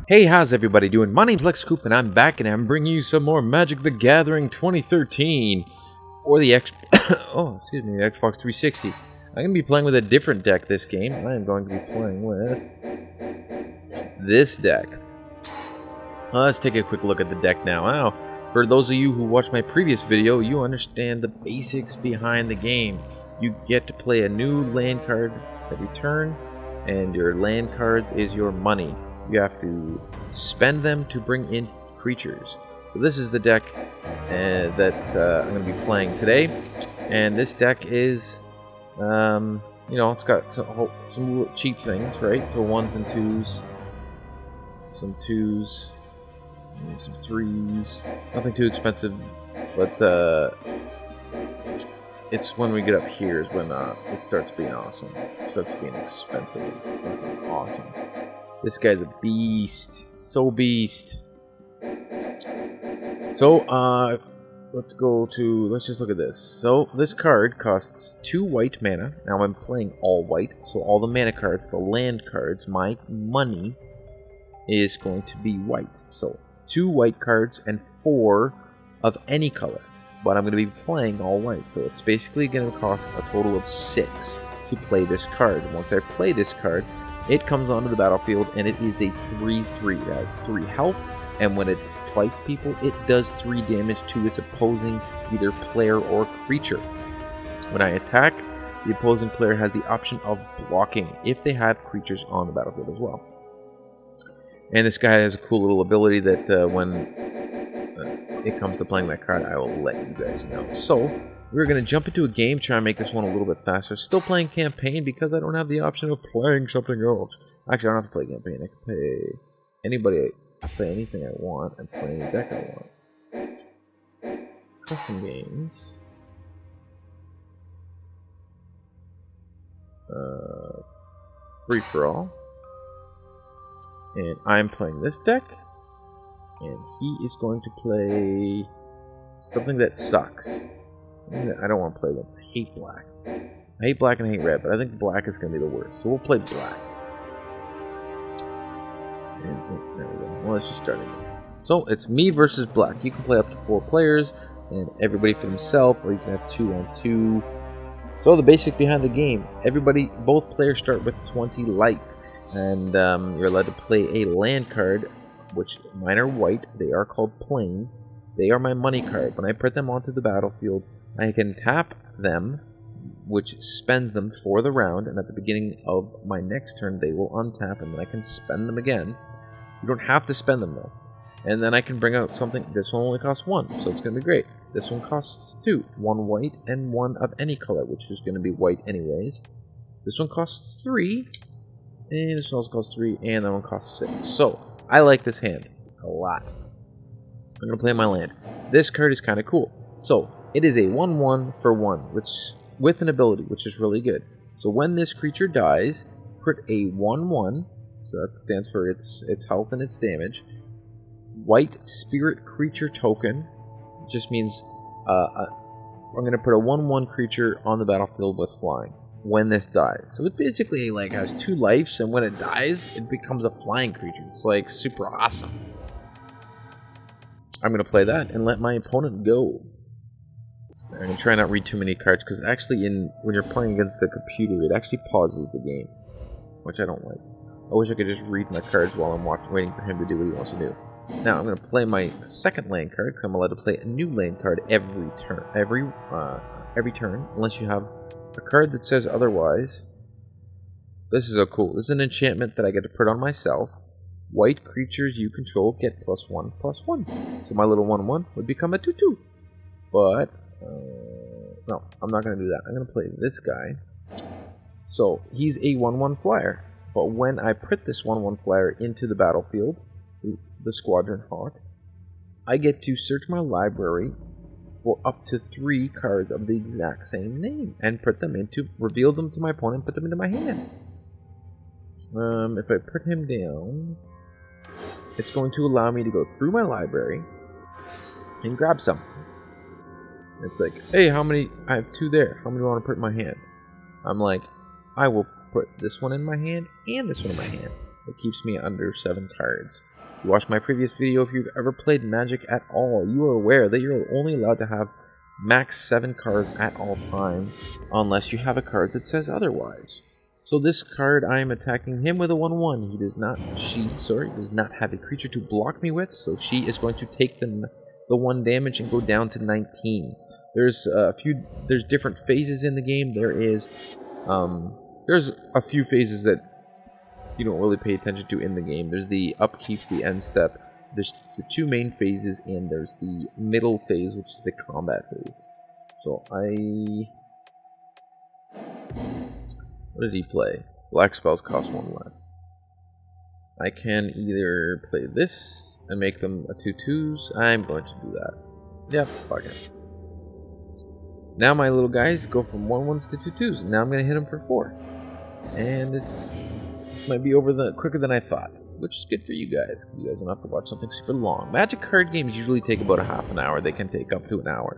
Hey, how's everybody doing? My name's Coupe, and I'm back, and I'm bringing you some more Magic the Gathering 2013, or the oh, excuse me, the Xbox 360. I'm going to be playing with a different deck this game. I am going to be playing with this deck. Let's take a quick look at the deck now. Now, for those of you who watched my previous video, you understand the basics behind the game. You get to play a new land card every turn, and your land cards is your money. You have to spend them to bring in creatures. So this is the deck that I'm going to be playing today, and this deck is, you know, it's got some cheap things, right? So ones and twos, some twos, some threes. Nothing too expensive, but it's when we get up here is when it starts being awesome. It starts being expensive, awesome. This guy's a beast. So beast. So, let's just look at this. So, this card costs 2 white mana. Now I'm playing all white, so all the mana cards, the land cards, my money is going to be white. So, 2 white cards and 4 of any color. But I'm going to be playing all white, so it's basically going to cost a total of 6 to play this card. Once I play this card, it comes onto the battlefield, and it is a 3/3. It has 3 health, and when it fights people, it does 3 damage to its opposing either player or creature. When I attack, the opposing player has the option of blocking if they have creatures on the battlefield as well. And this guy has a cool little ability that when it comes to playing that card, I will let you guys know. So, we're going to jump into a game, try and make this one a little bit faster. Still playing campaign because I don't have the option of playing something else. Actually, I don't have to play campaign. I can play anybody. I play anything I want and play any deck I want. Custom games. Free for all. And I'm playing this deck. And he is going to play something that sucks. I don't want to play against. I hate black. I hate black and I hate red, but I think black is going to be the worst. So we'll play black. And there we go. Well, let's just start again. So it's me versus black. You can play up to 4 players, and everybody for themselves, or you can have 2 on 2. So the basics behind the game: both players start with 20 life, and you're allowed to play a land card, which mine are white. They are called plains. They are my money card. When I put them onto the battlefield, I can tap them, which spends them for the round, and at the beginning of my next turn they will untap, and then I can spend them again. You don't have to spend them though. And then I can bring out something. This one only costs 1, so it's going to be great. This one costs 2. 1 white and 1 of any color, which is going to be white anyways. This one costs 3, and this one also costs 3, and that one costs 6. So, I like this hand a lot. I'm going to play my land. This card is kind of cool. So, it is a 1/1 for 1, which with an ability, which is really good. So when this creature dies, put a 1/1, so that stands for its health and its damage. White spirit creature token, just means I'm going to put a 1/1 creature on the battlefield with flying when this dies. So it basically like has 2 lives, and when it dies, it becomes a flying creature. It's like super awesome. I'm going to play that and let my opponent go. I'm going to try not to read too many cards, because actually when you're playing against the computer, it actually pauses the game, which I don't like. I wish I could just read my cards while I'm waiting for him to do what he wants to do. Now I'm going to play my second land card, because I'm allowed to play a new land card every turn, every turn, unless you have a card that says otherwise. This is so cool. This is an enchantment that I get to put on myself. White creatures you control get +1/+1. So my little 1/1 would become a 2/2. But no, I'm not going to do that. I'm going to play this guy. So he's a 1/1 flyer. But when I put this 1/1 flyer into the battlefield, to the Squadron Hawk, I get to search my library for up to 3 cards of the exact same name and reveal them to my opponent, put them into my hand. If I put him down, it's going to allow me to go through my library and grab some. It's like, hey, how many? I have 2 there. How many do I want to put in my hand? I'm like, I will put this one in my hand and this one in my hand. It keeps me under 7 cards. you watched my previous video, if you've ever played Magic at all, you are aware that you're only allowed to have max 7 cards at all time, unless you have a card that says otherwise. So this card, I am attacking him with a 1/1. He does not, does not have a creature to block me with, so she is going to take the 1 damage and go down to 19. There's different phases in the game. There's a few phases that you don't really pay attention to in the game. There's the upkeep, the end step. There's the 2 main phases, and there's the middle phase, which is the combat phase. So what did he play? Black spells cost 1 less. I can either play this and make them a 2/2s. I'm going to do that. Yep, fuck it. Now my little guys go from 1/1s to 2/2s. Now I'm going to hit them for 4. And this might be over quicker than I thought, which is good for you guys. You guys don't have to watch something super long. Magic card games usually take about a half an hour. They can take up to an hour.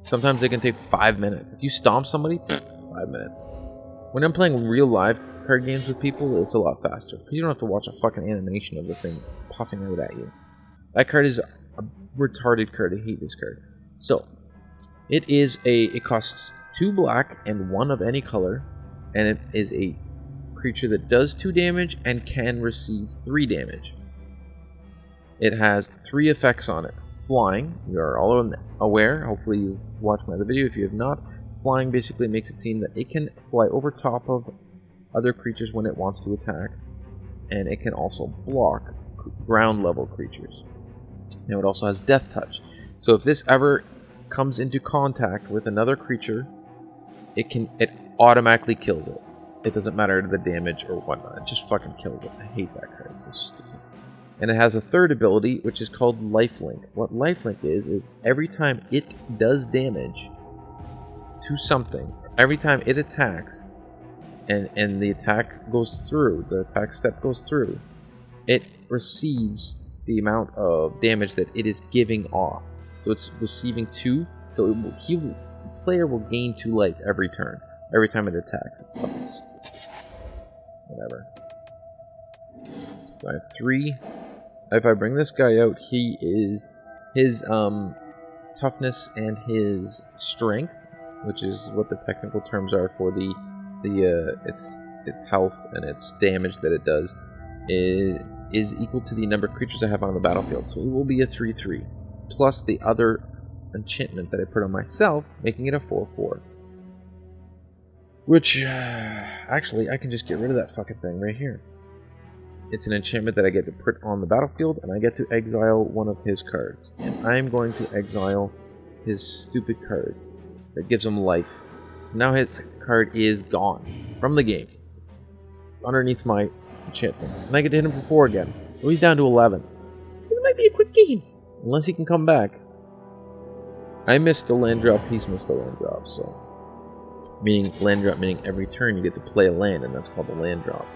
Sometimes they can take 5 minutes. If you stomp somebody, 5 minutes. When I'm playing real live card games with people, it's a lot faster, because you don't have to watch a fucking animation of the thing puffing out at you. That card is a retarded card. I hate this card. So, it costs 2 black and 1 of any color, and it is a creature that does 2 damage and can receive 3 damage. It has 3 effects on it. Flying, you are all aware, hopefully you've watched my other video. If you have not, flying basically makes it seem that it can fly over top of other creatures when it wants to attack, and it can also block ground level creatures. Now it also has death touch, so if this ever comes into contact with another creature, it automatically kills it. It doesn't matter the damage or whatnot, it just fucking kills it. I hate that card, it's so stupid. And it has a third ability, which is called Lifelink. What Lifelink is every time it does damage to something, every time it attacks, and the attack goes through, the attack step goes through, it receives the amount of damage that it is giving off. So it's receiving 2, so the player will gain 2 life every turn, every time it attacks. It's fucking stupid. Whatever. So I have 3. If I bring this guy out, his toughness and his strength, which is what the technical terms are for its health and its damage that it does, is equal to the number of creatures I have on the battlefield. So it will be a 3/3 plus the other enchantment that I put on myself, making it a 4/4. Which actually I can just get rid of that fucking thing right here. It's an enchantment that I get to put on the battlefield, and I get to exile one of his cards. And I'm going to exile his stupid card that gives him life. So now his card is gone from the game. It's underneath my enchantment. And I get to hit him for 4 again. So he's down to 11. This might be a quick game, unless he can come back. I missed a land drop, he's missed a land drop, so... land drop meaning every turn you get to play a land, and that's called a land drop.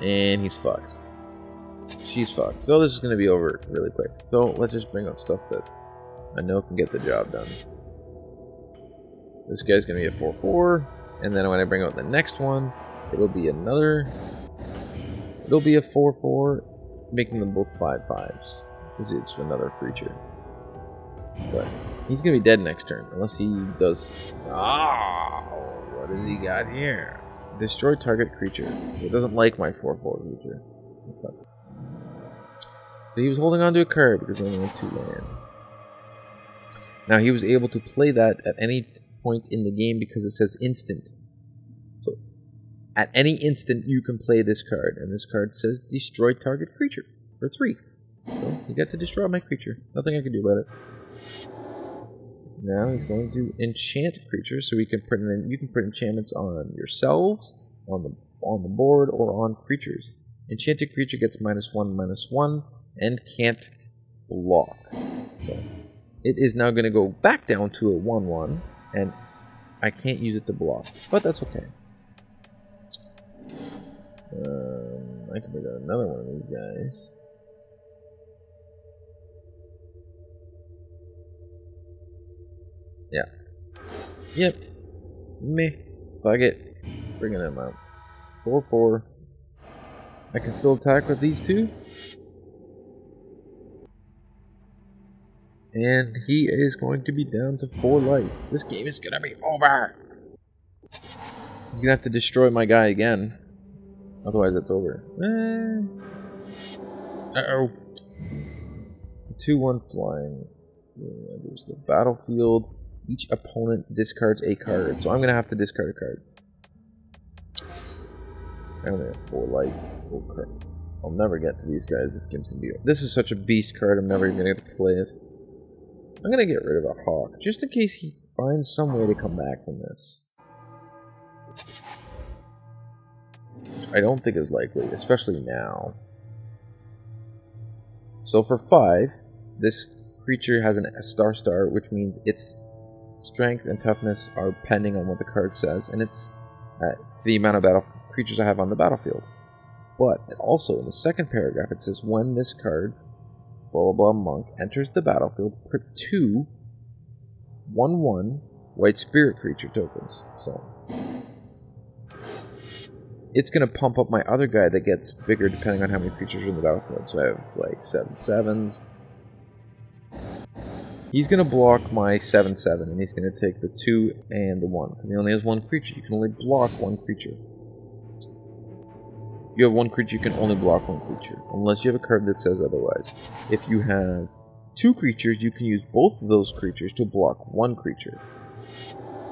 And he's fucked. She's fucked. So this is going to be over really quick. So let's just bring out stuff that I know can get the job done. This guy's going to be a 4/4. And then when I bring out the next one, it'll be a 4/4, making them both 5/5s. Because it's another creature. But he's going to be dead next turn. Unless he does... what has he got here? Destroy target creature. So it doesn't like my 4/4 creature. That sucks. So he was holding on to a card because I only had 2 land. Now he was able to play that at any point in the game because it says instant. So at any instant you can play this card, and this card says destroy target creature for 3. So he got to destroy my creature. Nothing I can do about it. Now he's going to enchant creatures, so you can put enchantments on yourselves, on the board, or on creatures. Enchanted creature gets -1/-1 and can't block. So it is now going to go back down to a 1/1, and I can't use it to block, but that's okay. I can bring out another one of these guys. Yeah. Yep. Meh. Fuck it. Bringing them out. 4/4. I can still attack with these 2. And he is going to be down to 4 life. This game is going to be over. He's going to have to destroy my guy again. Otherwise, it's over. Uh-oh. 2-1 flying. Yeah, there's the battlefield. Each opponent discards a card. So I'm going to have to discard a card. I only have 4 life. Full card. I'll never get to these guys. This game's going to be... This is such a beast card. I'm never even going to get to play it. I'm going to get rid of a hawk. Just in case he finds some way to come back from this. I don't think is likely, especially now. So for 5, this creature has a star, which means its strength and toughness are depending on what the card says, and it's the amount of creatures I have on the battlefield. But also in the second paragraph it says when this card, blah blah blah monk, enters the battlefield, put 2 1/1 white spirit creature tokens. So it's going to pump up my other guy that gets bigger depending on how many creatures are in the battlefield. So I have like 7/7s. He's going to block my 7/7, and he's going to take the 2 and the 1. Because he only has 1 creature. You can only block 1 creature. If you have 1 creature, you can only block 1 creature. Unless you have a card that says otherwise. If you have 2 creatures, you can use both of those creatures to block 1 creature.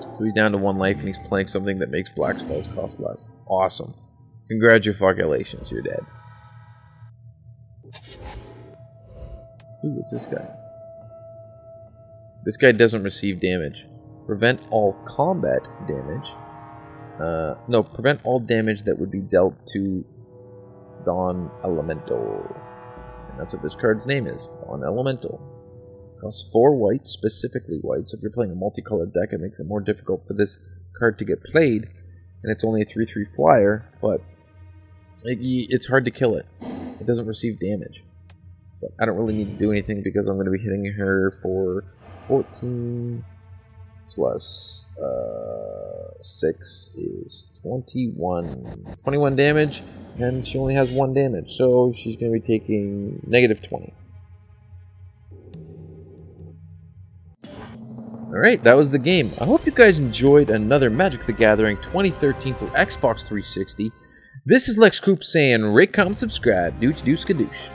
So he's down to 1 life, and he's playing something that makes black spells cost less. Awesome. Congratulations, you're dead. Ooh, what's this guy? This guy doesn't receive damage. Prevent all combat damage. No, prevent all damage that would be dealt to Dawn Elemental. And that's what this card's name is. Dawn Elemental. Costs 4 white, specifically white. So if you're playing a multicolored deck, it makes it more difficult for this card to get played. And it's only a 3/3 flyer, but it's hard to kill it. It doesn't receive damage. But I don't really need to do anything because I'm going to be hitting her for 14 plus 6 is 21. 21 damage, and she only has 1 damage, so she's going to be taking -20. Alright, that was the game. I hope you guys enjoyed another Magic the Gathering 2013 for Xbox 360. This is Lex Coupe saying, rate, comment, subscribe, dooch, dooch, skadoosh.